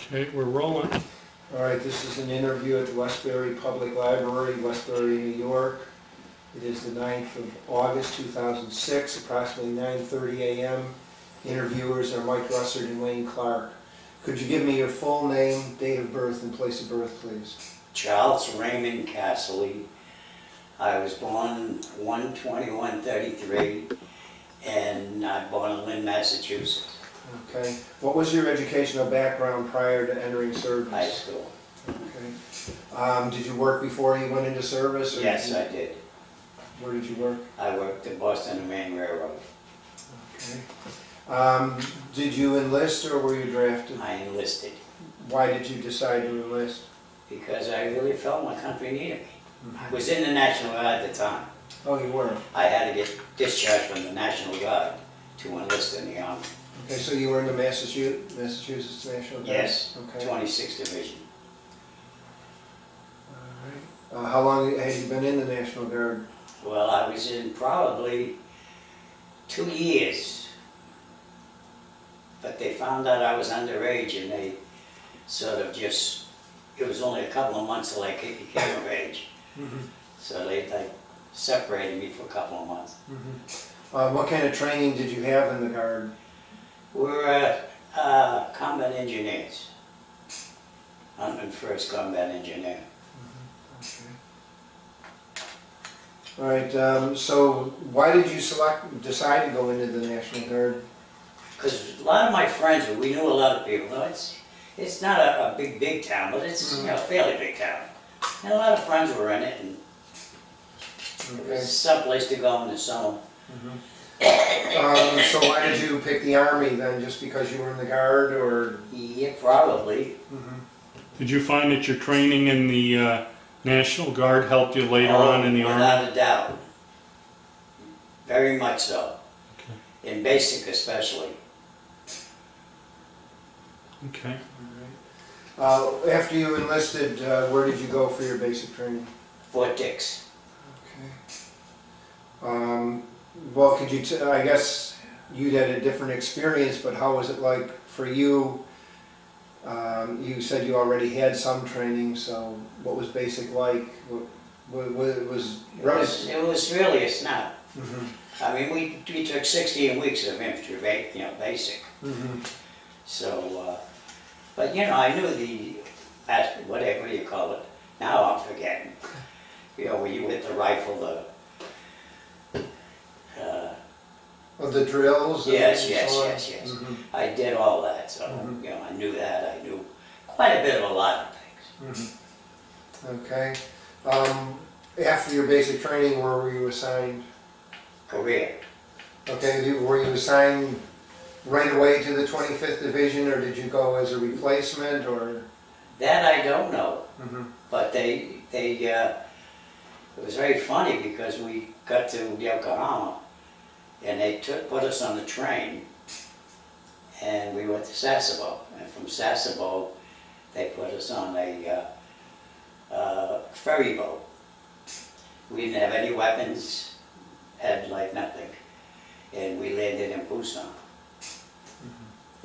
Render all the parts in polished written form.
Okay, we're rolling. All right, this is an interview at the Westbury Public Library, Westbury, New York. It is the 9th of August, 2006, approximately 9:30 a.m. Interviewers are Mike Russert and Wayne Clark. Could you give me your full name, date of birth, and place of birth, please? Charles Raymond Cassely. I was born 1/21/33, and I was born in Lynn, Massachusetts. Okay. What was your educational background prior to entering service? High school. Okay. Did you work before you went into service? Yes, I did. Where did you work? I worked at Boston and Maine Railroad. Okay. Did you enlist or were you drafted? I enlisted Why did you decide to enlist? because I really felt my country needed me. I was in the National Guard at the time. Oh, you were? I had to get discharged from the National Guard to enlist in the Army. Okay, so you were in the Massachusetts National Guard? Yes, Okay. 26th Division. All right. How long had you been in the National Guard? Well, I was in probably 2 years, but they found out I was underage and they sort of just, it was only a couple of months till I became of age. Mm-hmm. So they separated me for a couple of months. Mm-hmm. What kind of training did you have in the Guard? We were combat engineers. I'm the first combat engineer. Okay. All right, so why did you decide to go into the National Guard? Because a lot of my friends, we knew a lot of people. No, it's not a big town, but it's a fairly big town. And a lot of friends were in it, and it was someplace to go in the summer. So why did you pick the Army then? Just because you were in the Guard, or? Yeah, probably. Did you find that your training in the National Guard helped you later on in the Army? Without a doubt. Very much so. Okay. In basic especially. Okay. After you enlisted, where did you go for your basic training? Fort Dix. Okay. Well, could you, I guess you had a different experience, but how was it like for you? You said you already had some training, so what was basic like? It was really a snap. I mean, we took 16 weeks of infantry, basic. So, but I knew whatever you call it. Now I'm forgetting. When you hit the rifle, the drills? Yes. I did all that, so I knew that. I knew quite a bit of a lot of things. Okay. After your basic training, where were you assigned? Korea. Okay, were you assigned right away to the 25th Division, or did you go as a replacement, or? That I don't know, but it was very funny because we got to Yokohama and they put us on the train and we went to Sasebo, and from Sasebo they put us on a ferry boat. We didn't have any weapons, had nothing, and we landed in Pusan.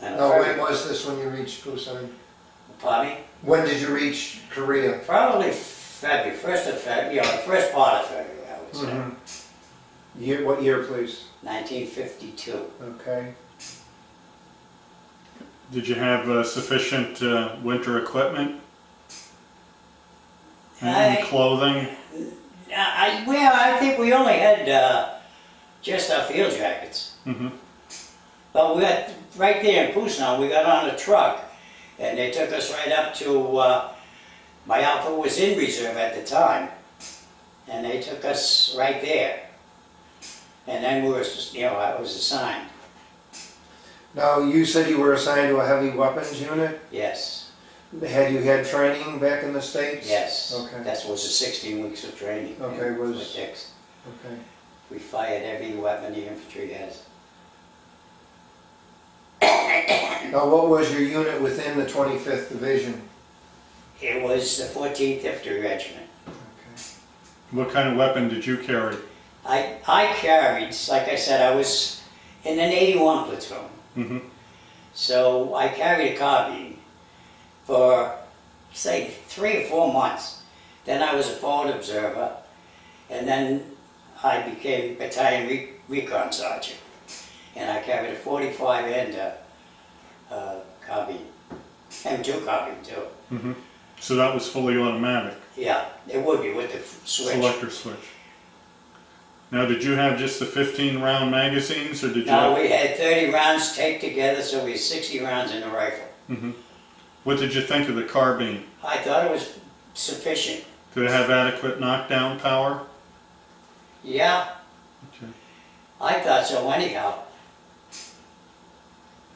Now, when was this when you reached Pusan? Pardon me? When did you reach Korea? Probably February, 1st of February, the first part of February, I would say. What year, please? 1952. Okay. Did you have sufficient winter equipment? And clothing? I think we only had just our field jackets. But we got, right there in Pusan, we got on a truck and they took us right up to, my outfit was in reserve at the time, and they took us right there. And then I was assigned. Now, you said you were assigned to a heavy weapons unit? Yes. Had you had training back in the States? Yes. Okay. That was 16 weeks of training. Okay, Okay. We fired every weapon the infantry has. Now, what was your unit within the 25th Division? It was the 14th Infantry Regiment. Okay. What kind of weapon did you carry? I carried, like I said, I was in an 81 platoon. So I carried a carbine, for, say, 3 or 4 months. Then I was a forward observer, and then I became battalion recon sergeant. And I carried a 45 and a carbine, M2 carbine too. Mm-hmm. So that was fully automatic, Yeah, it would be with the switch. selector switch. Now, did you have just the 15-round magazines, or did you No, have... we had 30 rounds taped together, so we had 60 rounds in the rifle. Mm-hmm. What did you think of the carbine? I thought it was sufficient. Did it have adequate knockdown power? Yeah, Okay. I thought so anyhow.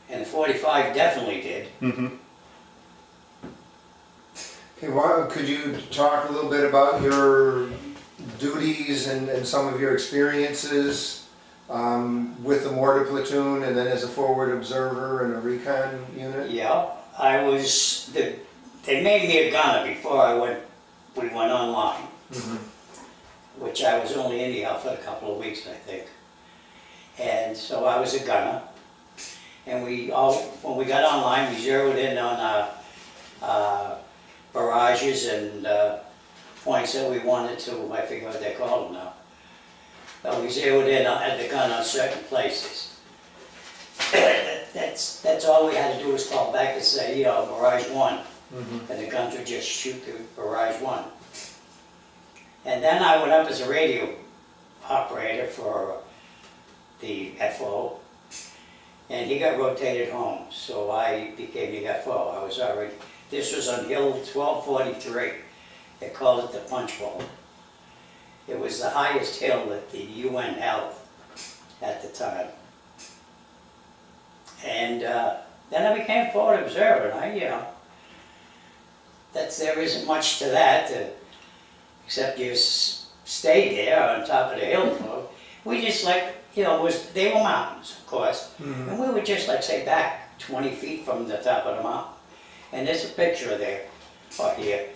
And the 45 definitely did. Mm-hmm. Okay, well, could you talk a little bit about your duties and some of your experiences with the mortar platoon and then as a forward observer in a recon unit? Yeah, they made me a gunner before we went online. Mm-hmm. Which I was only anyhow for a couple of weeks, I think. And so I was a gunner. And when we got online, we zeroed in on barrages and points that we wanted to, I forget what they're called now. But we zeroed in at the gun on certain places. That's all we had to do was call back and say, you know, barrage 1. Mm-hmm. And the guns would just shoot the barrage 1. And then I went up as a radio operator for the FO, and he got rotated home, so I became the FO. This was on Hill 1243. They called it the Punch Bowl. It was the highest hill that the UN held at the time. And then I became forward observer, and there isn't much to that. Except you stayed there on top of the hill. We just they were mountains, of course. Mm-hmm. And we were just say back 20 feet from the top of the mountain. And there's a picture there, or here,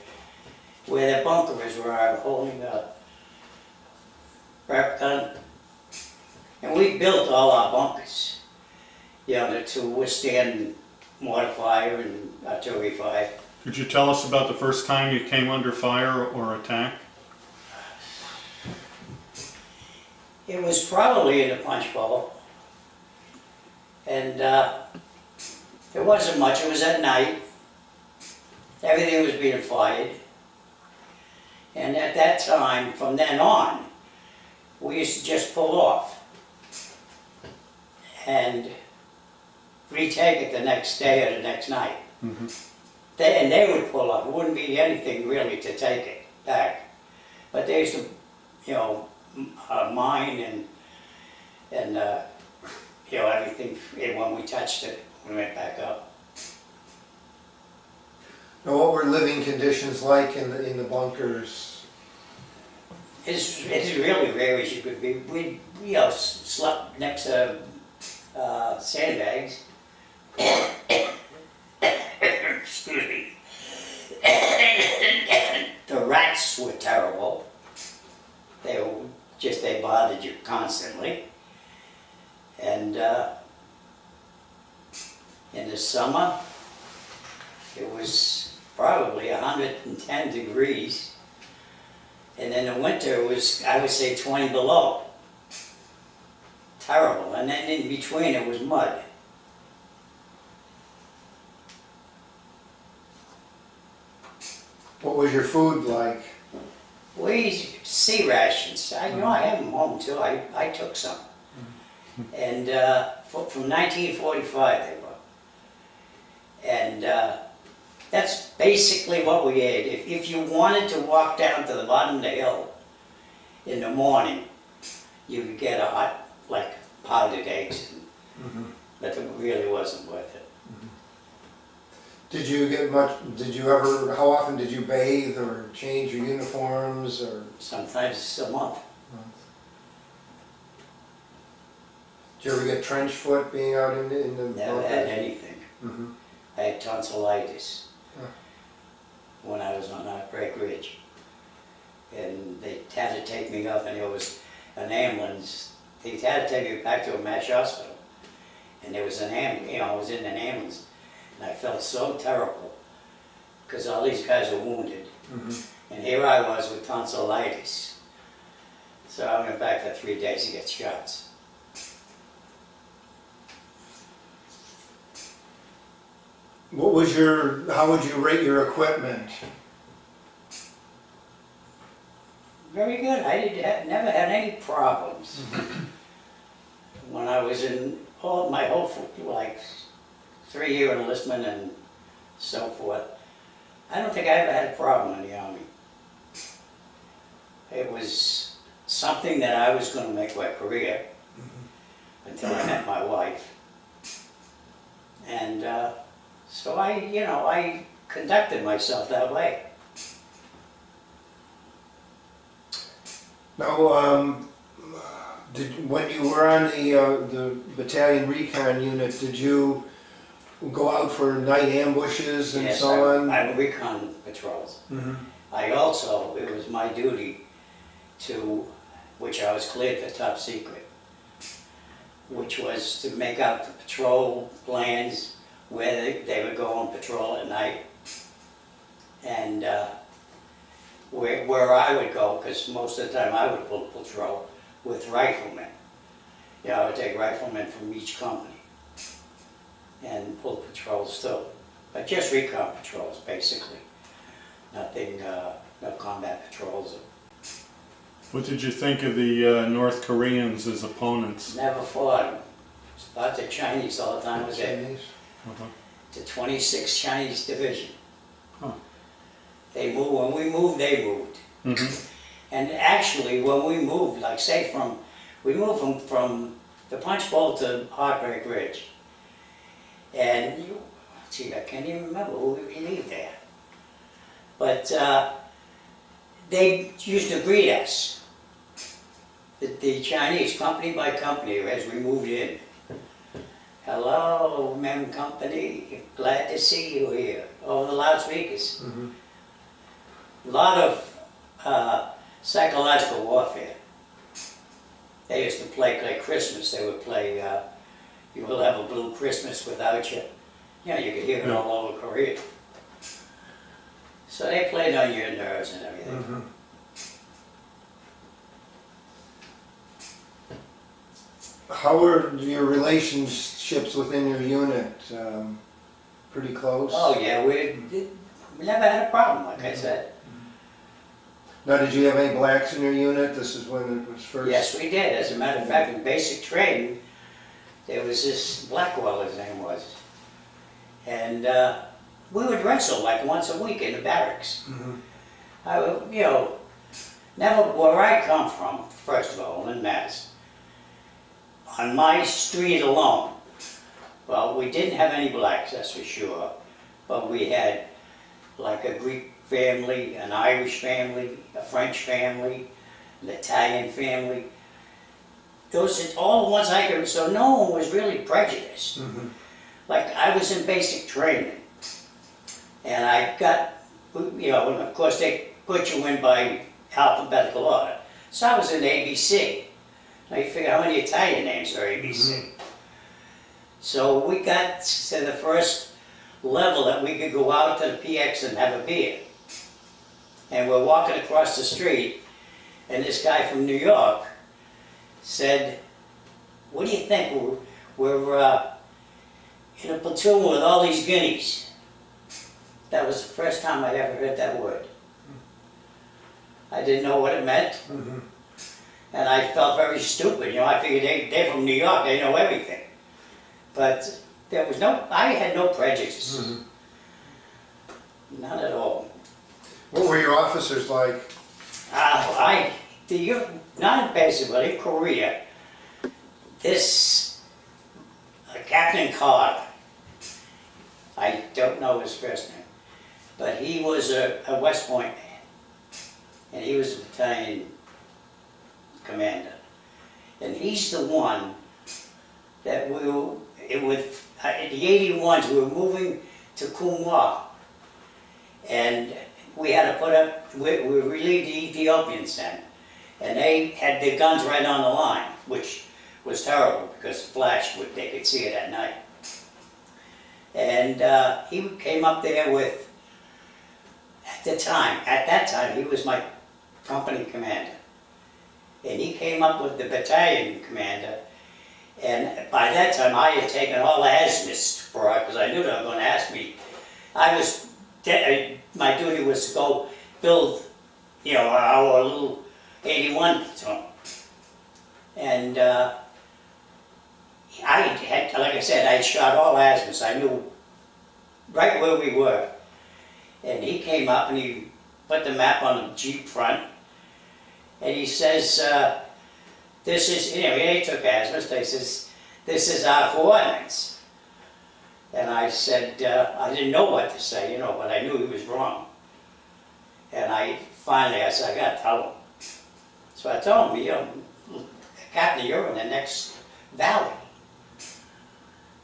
where the bunker is where I'm holding a rep gun. And we built all our bunkers, to withstand mortar fire and artillery fire. Could you tell us about the first time you came under fire or attack? It was probably in the punch bowl. And it wasn't much. It was at night. Everything was being fired. And at that time, from then on, we used to just pull off and retake it the next day or the next night. Mm-hmm. And they would pull up. It wouldn't be anything really to take it back. But they used to, mine and everything. When we touched it, we went back up. Now, what were living conditions like in the bunkers? It's really rare as you could be. We slept next to sandbags. Excuse me. The rats were terrible. They bothered you constantly. And in the summer, it was probably 110 degrees. And in the winter, it was, I would say, 20 below. Terrible. And then in between, it was mud. What was your food like? We sea rations. I have them home too. I took some. And from 1945 they were. And that's basically what we ate. If you wanted to walk down to the bottom of the hill in the morning, you could get a hot, powdered eggs. But it really wasn't worth it. Did you get much, how often did you bathe or change your uniforms or? Sometimes a month. Did you ever get trench foot being out in the Never had anything. Mm-hmm. I had tonsillitis Huh. when I was on Heartbreak Ridge. And they had to take me off, and there was an ambulance. They had to take me back to a MASH hospital. And there was an ambulance, I was in an ambulance. And I felt so terrible. because all these guys are wounded. And here I was with tonsillitis. So I went back for 3 days to get shots. How would you rate your equipment? Very good. Never had any problems. When I was in my whole, like, 3-year enlistment and so forth, I don't think I ever had a problem in the Army. It was something that I was going to make my career until I met my wife. And so I conducted myself that way. Now, when you were on the battalion recon unit, did you go out for night ambushes and Yes, so on? I recon patrols. I also, it was my duty to, which I was cleared for top secret, which was to make out the patrol plans where they would go on patrol at night, and where I would go, because most of the time I would pull patrol with riflemen. You know, I would take riflemen from each company and pull patrols too. But just recon patrols, basically. Nothing, no combat patrols. What did you think of the North Koreans as opponents? Never fought them. Fought the Chinese all the time. Was it Chinese? the 26th Chinese Division. Huh. They moved, when we moved, they moved. And actually, when we moved, like say we moved from the Punch Bowl to Heartbreak Ridge. And, gee, I can't even remember who we lived there. But they used to greet us, the Chinese, company by company, as we moved in. Hello, Mem Company, glad to see you here, over the loudspeakers. A lot of psychological warfare. They used to play like Christmas. They would play, you will have a blue Christmas without you. You know, you could hear it all over Korea. So they played on your nerves and everything. How were your relationships within your unit? Pretty close? Oh yeah, we never had a problem, like I said. Now, did you have any blacks in your unit? This is when it was first... Yes, we did. As a matter of fact, in basic training, there was this Blackwell, his name was. And we would wrestle like once a week in the barracks. You know, never, where I come from, first of all, in Mass, on my street alone, well, we didn't have any blacks, that's for sure, but we had like a Greek family, an Irish family, a French family, an Italian family. Those are all the ones I could, so no one was really prejudiced. Like, I was in basic training, and I got, you know, and of course they put you in by alphabetical order. So I was in ABC. Now you figure how many Italian names are ABC. So we got to the first level that we could go out to the PX and have a beer. And we're walking across the street, and this guy from New York said, "What do you think? We're in a platoon with all these guineas." That was the first time I'd ever heard that word. I didn't know what it meant. And I felt very stupid. You know, I figured they're from New York, they know everything. But there was I had no prejudice. None at all. What were your officers like? Not in basic, but in Korea, this Captain Carr, I don't know his first name, but he was a West Point man, and he was a battalion commander. And he's the one that in the 81s, we were moving to Kumwa, and we had to put up, we relieved the Ethiopians then, and they had their guns right on the line, which was terrible because flash, they could see it at night. And he came up there with at that time, he was my company commander. And he came up with the battalion commander, and by that time I had taken all the azimuths for it, because I knew they were going to ask me. My duty was to go build, our little 81 platoon. And I had, like I said, I shot all azimuths. I knew right where we were. And he came up and he put the map on the Jeep front. And he says, this is, he took azimuths. He says, this is our coordinates. And I said, I didn't know what to say, but I knew he was wrong. And I said, I got to tell him. So I told him, Captain, you're in the next valley.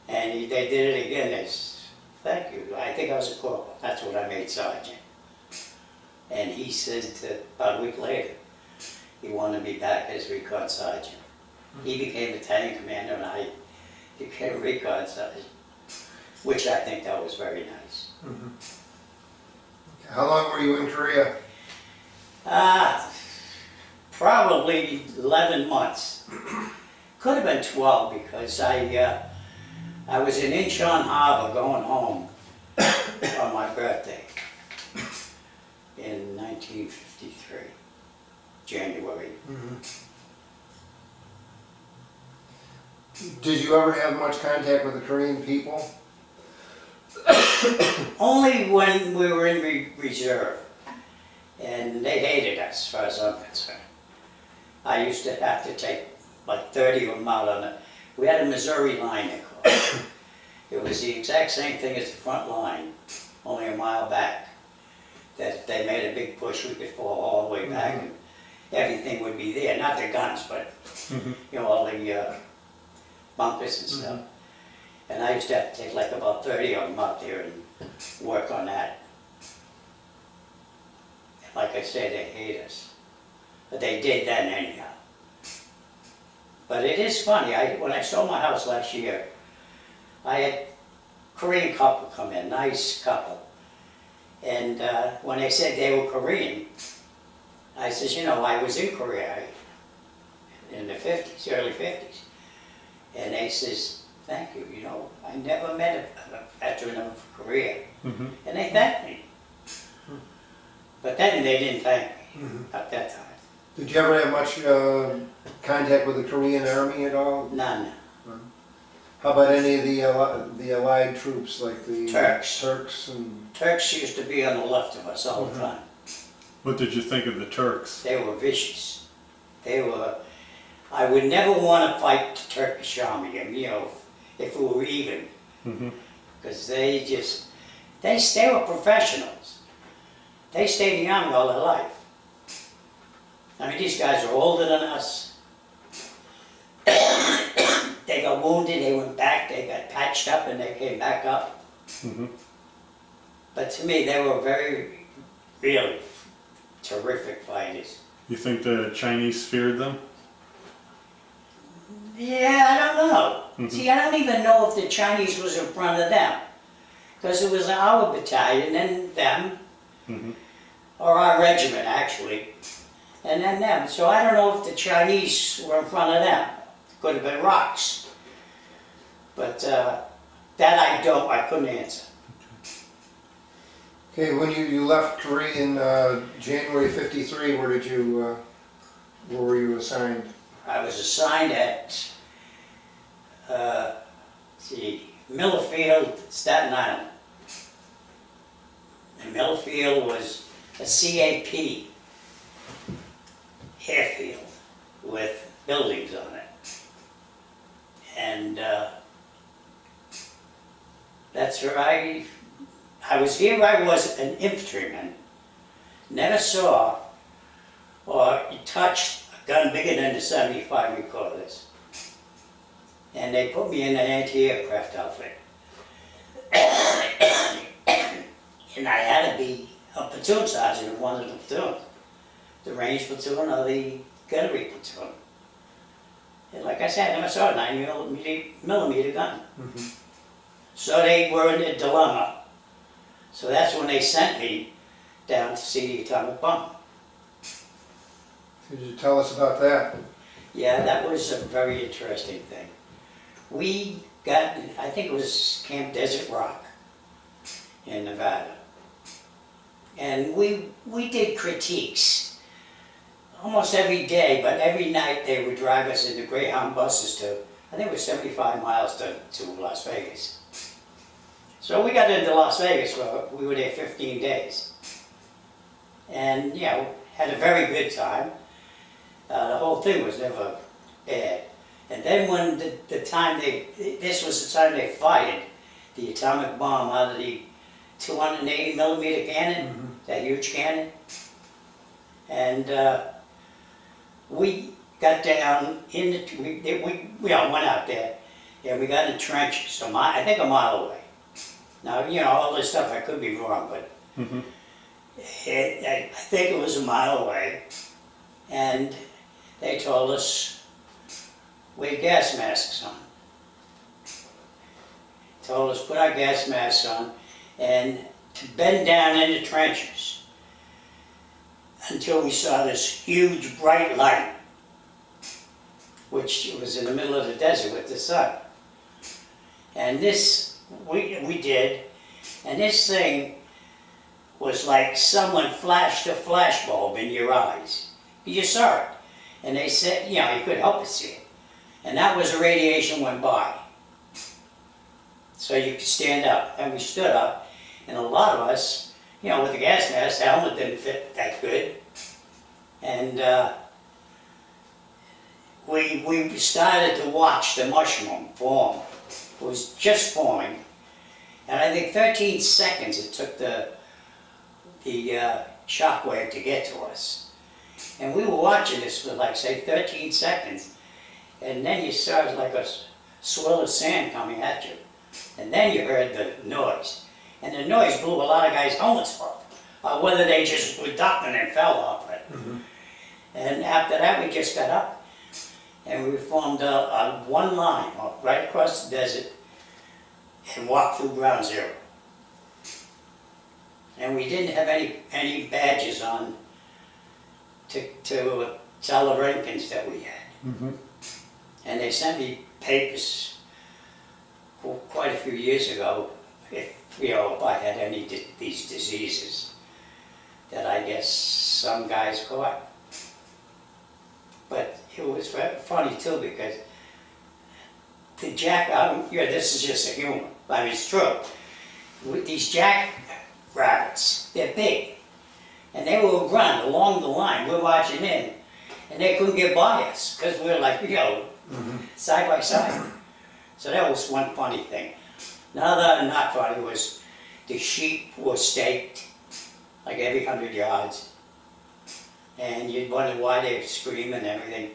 And they did it again. They said, thank you. I think I was a corporal. That's what I made sergeant. And he said about a week later, he wanted me back as recon sergeant. He became battalion commander and I became recon sergeant, which I think that was very nice. Mm-hmm. How long were you in Korea? Probably 11 months. Could have been 12 because I was in Incheon Harbor going home on my birthday in 1953, January. Mm-hmm. Did you ever have much contact with the Korean people? Only when we were in reserve, and they hated us as far as I'm concerned. I used to have to take like 30 of them out on it. We had a Missouri line, they called it. It was the exact same thing as the front line, only a mile back. That if they made a big push, we could fall all the way back and everything would be there. Not the guns, but all the bunkers and stuff. And I used to have to take like about 30 of them up there and work on that. And like I said, they hate us. But they did then anyhow. But it is funny, when I sold my house last year, I had a Korean couple come in, nice couple. And when they said they were Korean, I says, I was in Korea in the 50s, early 50s. And they says, thank you, I never met a veteran of Korea. And they thanked me. But then they didn't thank me at that time. Did you ever have much contact with the Korean Army at all? None. How about any of the Allied troops, like the Turks. Turks Used to be on the left of us all the time. What did you think of the Turks? They were vicious. I would never want to fight the Turkish Army, if we were even. Because they were professionals. They stayed in the Army all their life. I mean, these guys are older than us. They got wounded, they went back, they got patched up, and they came back up. But to me, they were really terrific fighters. You think the Chinese feared them? Yeah, I don't know. See, I don't even know if the Chinese was in front of them. Because it was our battalion, then them, or our regiment, actually, and then them. So I don't know if the Chinese were in front of them. Could have been rocks. But that I couldn't answer. Okay, when you left Korea in January '53, where were you assigned? I was assigned at, Middlefield, Staten Island. And Middlefield was a CAP airfield with buildings on it. And that's where I was here. I was an infantryman. Never saw or touched a gun bigger than the 75 recorders. And they put me in an anti-aircraft outfit. And I had to be a platoon sergeant of one of the platoons. The range platoon or the gunnery platoon. And like I said, I never saw a 9mm gun. So they were in a dilemma. So that's when they sent me down to see the atomic bomb. Could you tell us about that? Yeah, that was a very interesting thing. We got, I think it was Camp Desert Rock in Nevada. And we did critiques almost every day, but every night they would drive us in the Greyhound buses to, I think it was 75 miles to Las Vegas. So we got into Las Vegas, we were there 15 days. And, you know, had a very good time. The whole thing was never bad. And then when this was the time they fired the atomic bomb out of the 280 millimeter cannon, that huge cannon. And we got down in we all went out there and we got in trenches, I think a mile away. Now, you know, all this stuff I could be wrong, but I think it was a mile away. And they told us we had gas masks on. Told us put our gas masks on and to bend down in the trenches until we saw this huge bright light, which was in the middle of the desert with the sun. And this, we did, and this thing was like someone flashed a flashbulb in your eyes. You saw it. And they said, you know, you couldn't help but see it. And that was the radiation went by. So you could stand up. And we stood up. And a lot of us, you know, with the gas mask, the helmet didn't fit that good. And we started to watch the mushroom form. It was just forming. And I think 13 seconds it took the shock wave to get to us. And we were watching this for like, say, 13 seconds. And then you saw it like a swirl of sand coming at you. And then you heard the noise. And the noise blew a lot of guys' helmets off. Whether they just were ducking and fell off it. And after that, we just got up. And we formed one line right across the desert and walked through ground zero. And we didn't have any badges on to tell the rankings that we had. And they sent me papers quite a few years ago if I had any these diseases that I guess some guys caught. But it was funny too because the this is just a humor, I mean it's true. With these jackrabbits, they're big. And they would run along the line, we're watching in, and they couldn't get by us, because we were like, you know, side by side. So that was one funny thing. Another not funny was the sheep were staked, like every 100 yards. And you'd wonder why they'd scream and everything.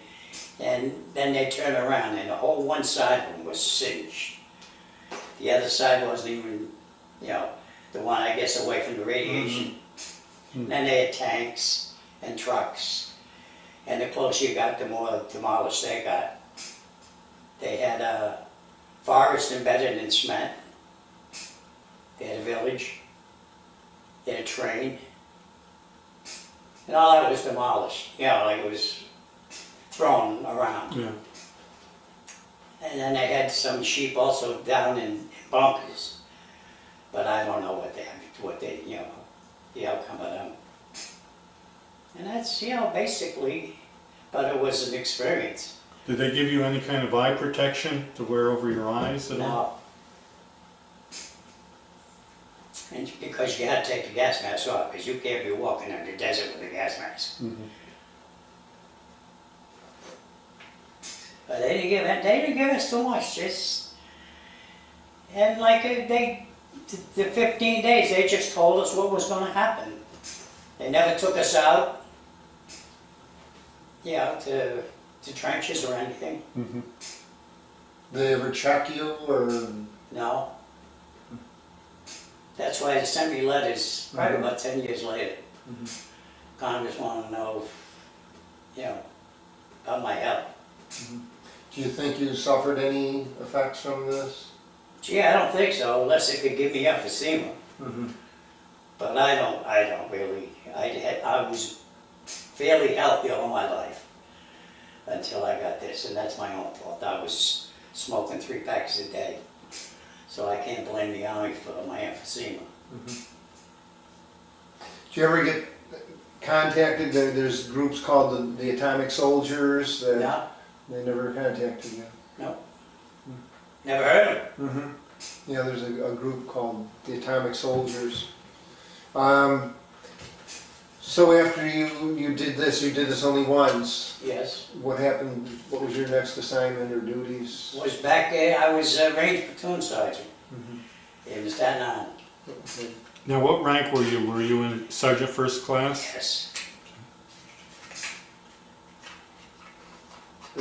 And then they'd turn around, and the whole one side of them was singed. The other side wasn't even, you know, the one, I guess, away from the radiation. And then they had tanks and trucks, and the closer you got, the more demolished they got. They had a forest embedded in cement. They had a village. They had a train. And all that was demolished. You know, like it was thrown around. Yeah. And then they had some sheep also down in bunkers. But I don't know what they, you know, the outcome of them. And that's, you know, basically, but it was an experience. Did they give you any kind of eye protection to wear over your eyes at all? No. And because you had to take the gas mask off, because you can't be walking in the desert with a gas mask. But they didn't give us too much, just, and like the 15 days, they just told us what was going to happen. They never took us out, you know, to trenches or anything. Did they ever check you or? No. That's why they sent me letters probably about 10 years later. Congress wanted to know, you know, about my health. Do you think you suffered any effects from this? Gee, I don't think so, unless they could give me emphysema. But I don't really, I was fairly healthy all my life until I got this, and that's my own fault. I was smoking 3 packs a day. So I can't blame the Army for my emphysema. Did you ever get contacted? There's groups called the Atomic Soldiers. That No, They never contacted you. no. Never heard of it. Mm-hmm. Yeah, there's a group called the Atomic Soldiers. So after you did this only once. Yes. What happened? What was your next assignment or duties? Was back there, I was a range platoon sergeant in Staten Island. Okay. Now, what rank were you? Were you in Sergeant First Class? Yes.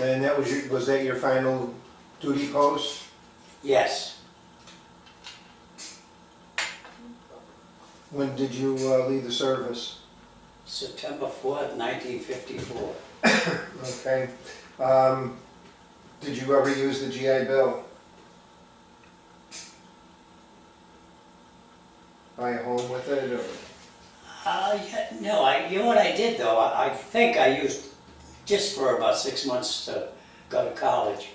And that was that your final duty post? Yes. When did you leave the service? September 4th, 1954. Okay. Did you ever use the GI Bill? Buy a home with it, or? Yeah, no, you know what I did though? I think I used just for about 6 months to go to college.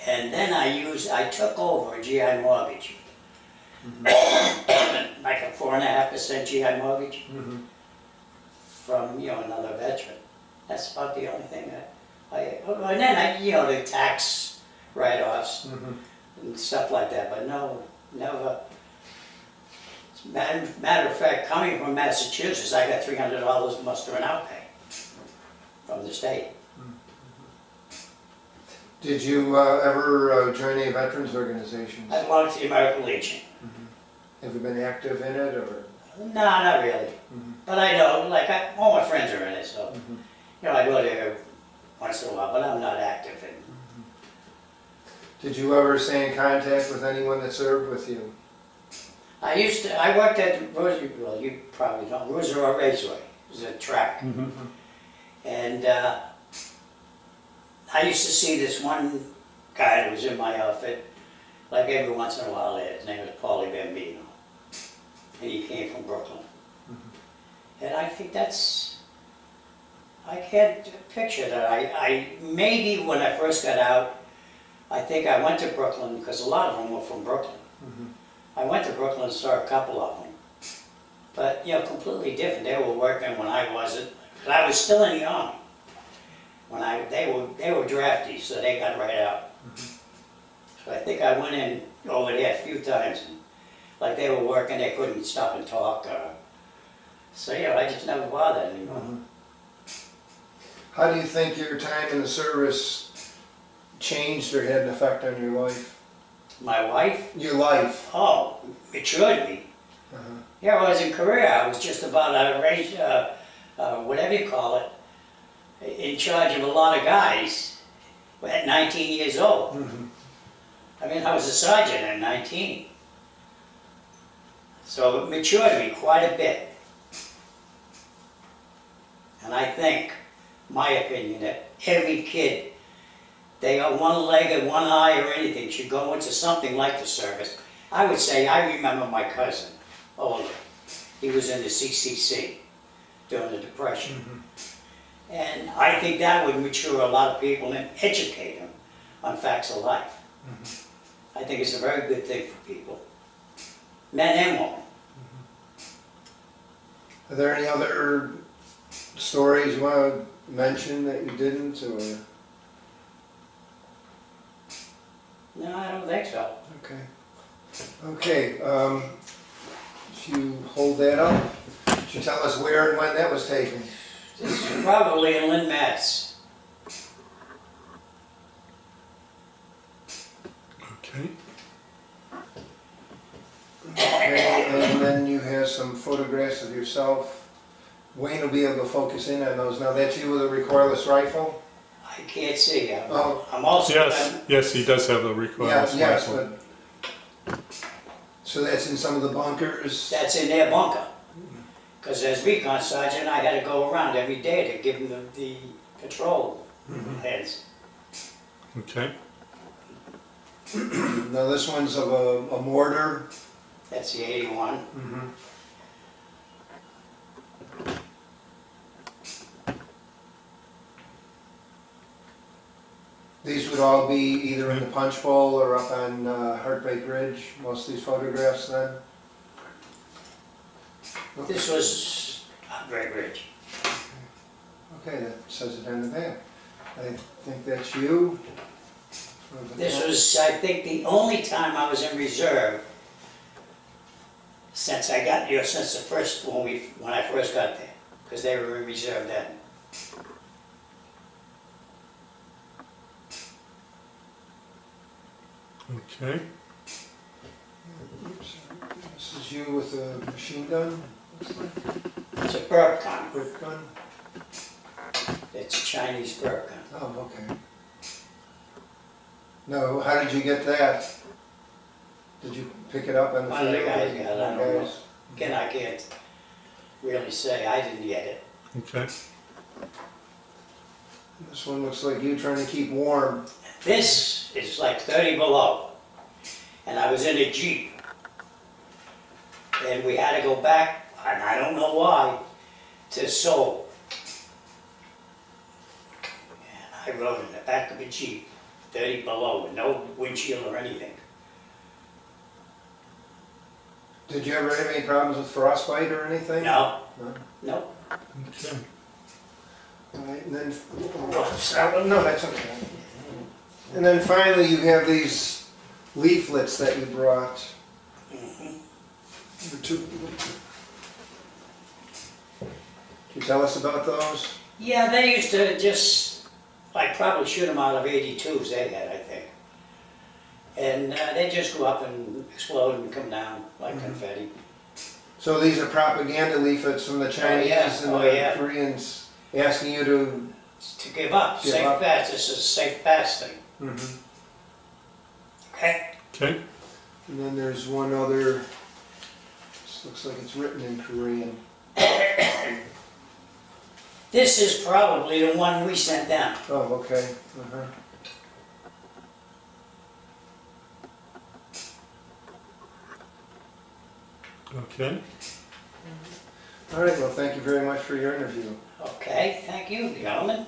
And then I took over a GI mortgage. Like a 4.5% GI mortgage from, another veteran. That's about the only thing that and then the tax write-offs and stuff like that, but no, never. Matter of fact, coming from Massachusetts, I got $300 muster and out pay from the state. Did you ever join any veterans organizations? I belong to the American Legion. Have you been active in it, or? No, not really. But I know, all my friends are in it, so, I go there once in a while, but I'm not active in it. Did you ever stay in contact with anyone that served with you? I worked at Roosevelt, well, you probably don't, Roosevelt Raceway, it was a track. And I used to see this one guy that was in my outfit, like every once in a while there. His name was Paulie Bambino. And he came from Brooklyn. And I think I can't picture that. I maybe when I first got out, I think I went to Brooklyn, because a lot of them were from Brooklyn. I went to Brooklyn and saw a couple of them. But, completely different. They were working when I wasn't. But I was still in the Army. They were draftees, so they got right out. So I think I went in over there a few times, and they were working, they couldn't stop and talk. So I just never bothered anymore. How do you think your time in the service changed or had an effect on your life? My wife? Your life? Oh, matured me. Yeah, I was in Korea. I was just about a race, whatever you call it, in charge of a lot of guys at 19 years old. I mean, I was a sergeant at 19. So it matured me quite a bit. And I think, my opinion, that every kid, they got one leg or one eye or anything, should go into something like the service. I would say, I remember my cousin, older. He was in the CCC during the Depression. And I think that would mature a lot of people and educate them on facts of life. I think it's a very good thing for people, men and women. Are there any other stories you want to mention that you didn't, or? No, I don't think so. Okay. Okay, if you hold that up, could you tell us where and when that was taken? This is probably in Lynn, Mass. Okay. Okay, and then you have some photographs of yourself. Wayne will be able to focus in on those. Now that's you with a recoilless rifle? I can't see. Oh. I'm also... Yes, he does have a recoilless Yes, rifle. but so that's in some of the bunkers? That's in their bunker. Because as recon sergeant, I had to go around every day to give them the patrol heads. Okay. Now this one's of a mortar. That's the 81. would all be either in the Punch Bowl or up on Heartbreak Ridge, most of these photographs then? This was Heartbreak Ridge. Okay, that says it on the back. I think that's you. This was, I think, the only time I was in reserve since I got here, since the first, when I first got there, because they were in reserve then. Okay. Oops. This is you with a machine gun? It's a burp gun. Quick gun? It's a Chinese burp gun. Oh, okay. No, how did you get that? Did you pick it up on the One of the field? guys got it, I don't know. Guys? Again, I can't really say, I didn't get it. Okay. This one looks like you trying to keep warm. This is like 30 below, and I was in a Jeep. And we had to go back, and I don't know why, to Seoul. And I rode in the back of a Jeep, 30 below, with no windshield or anything. Did you ever have any problems with frostbite or anything? No, No? no. Okay. All right, and then, no, that's okay. And then finally you have these leaflets that you brought. The two. Can you tell us about those? Yeah, they used to just, like, probably shoot them out of 82s they had, I think. And they just go up and explode and come down like confetti. So these are propaganda leaflets from the Chinese and the Koreans asking you to give up. Give Safe up. pass. This is a safe pass thing. Mhm. Okay? Okay. And then there's one other, this looks like it's written in Korean. This is probably the one we sent down. Oh, okay. Uh-huh. Okay. All right, well, thank you very much for your interview. Okay, thank you, gentlemen.